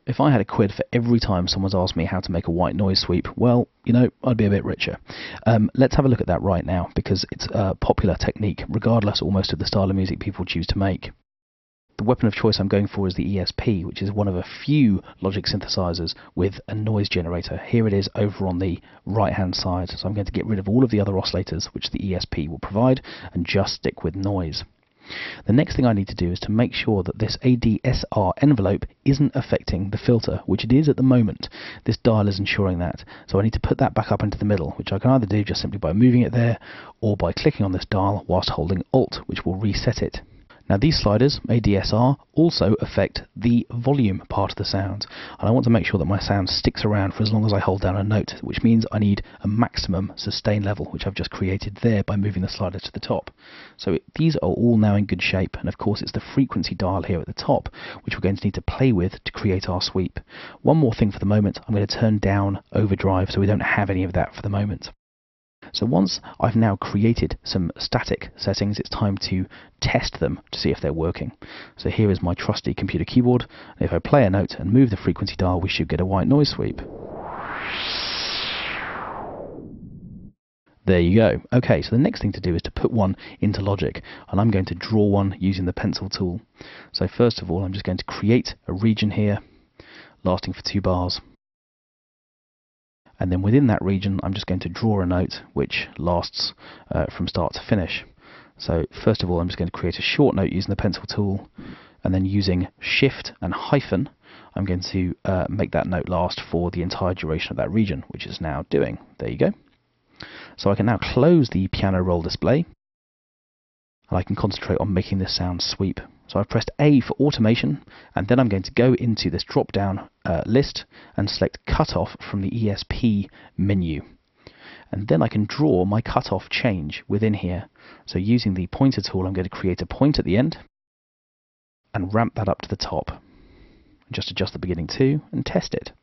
If I had a quid for every time someone's asked me how to make a white noise sweep, well, you know, I'd be a bit richer. Let's have a look at that right now, because it's a popular technique, regardless almost of the style of music people choose to make. The weapon of choice I'm going for is the ESP, which is one of a few Logic synthesizers with a noise generator. Here it is over on the right hand side, so I'm going to get rid of all of the other oscillators which the ESP will provide and just stick with noise. The next thing I need to do is to make sure that this ADSR envelope isn't affecting the filter, which it is at the moment. This dial is ensuring that. So I need to put that back up into the middle, which I can either do just simply by moving it there or by clicking on this dial whilst holding Alt, which will reset it. Now these sliders, ADSR, also affect the volume part of the sound, and I want to make sure that my sound sticks around for as long as I hold down a note, which means I need a maximum sustain level, which I've just created there by moving the slider to the top. So these are all now in good shape, and of course it's the frequency dial here at the top which we're going to need to play with to create our sweep. One more thing for the moment, I'm going to turn down overdrive so we don't have any of that for the moment. So once I've now created some static settings, it's time to test them to see if they're working. So here is my trusty computer keyboard. If I play a note and move the frequency dial, we should get a white noise sweep. There you go. Okay, so the next thing to do is to put one into Logic, and I'm going to draw one using the pencil tool. So first of all, I'm just going to create a region here lasting for 2 bars. And then within that region I'm just going to draw a note which lasts from start to finish. So first of all I'm just going to create a short note using the pencil tool, and then using Shift and hyphen I'm going to make that note last for the entire duration of that region, which is now doing. There you go. So I can now close the piano roll display, and I can concentrate on making this sound sweep. So I've pressed A for automation, and then I'm going to go into this drop down list and select cutoff from the ESP menu. And then I can draw my cutoff change within here. So using the pointer tool I'm going to create a point at the end and ramp that up to the top. And just adjust the beginning too and test it.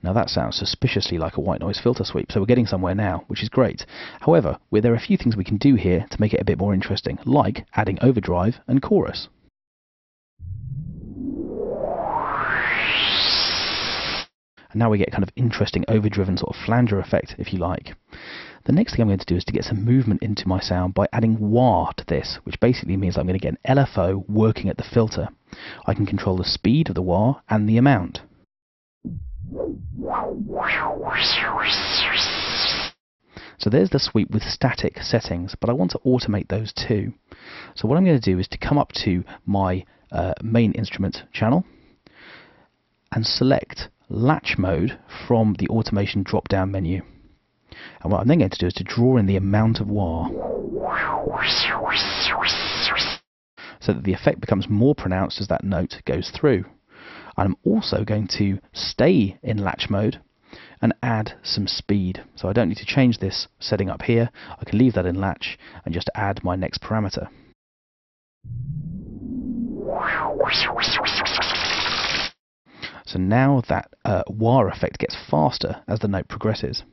Now that sounds suspiciously like a white noise filter sweep, so we're getting somewhere now, which is great. However, there are a few things we can do here to make it a bit more interesting, like adding overdrive and chorus. And now we get kind of interesting overdriven sort of flanger effect, if you like. The next thing I'm going to do is to get some movement into my sound by adding wah to this, which basically means I'm going to get an LFO working at the filter. I can control the speed of the wah and the amount. So there's the sweep with static settings, but I want to automate those too. So what I'm going to do is to come up to my main instrument channel and select latch mode from the automation drop down menu. And what I'm then going to do is to draw in the amount of wah, so that the effect becomes more pronounced as that note goes through. I'm also going to stay in latch mode and add some speed. So I don't need to change this setting up here. I can leave that in latch and just add my next parameter. So now that wah effect gets faster as the note progresses.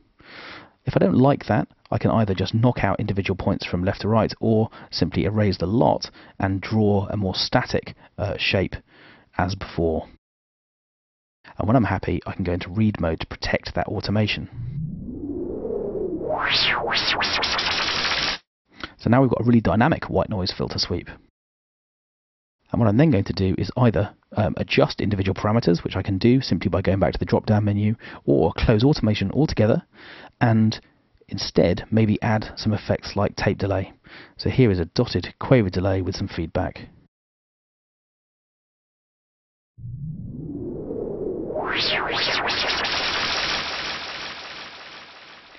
If I don't like that, I can either just knock out individual points from left to right, or simply erase the lot and draw a more static shape as before. And when I'm happy, I can go into read mode to protect that automation. So now we've got a really dynamic white noise filter sweep. And what I'm then going to do is either adjust individual parameters, which I can do simply by going back to the drop-down menu, or close automation altogether, and instead maybe add some effects like tape delay. So here is a dotted quaver delay with some feedback.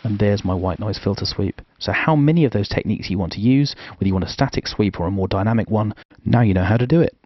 And there's my white noise filter sweep. So how many of those techniques you want to use, whether you want a static sweep or a more dynamic one, now you know how to do it.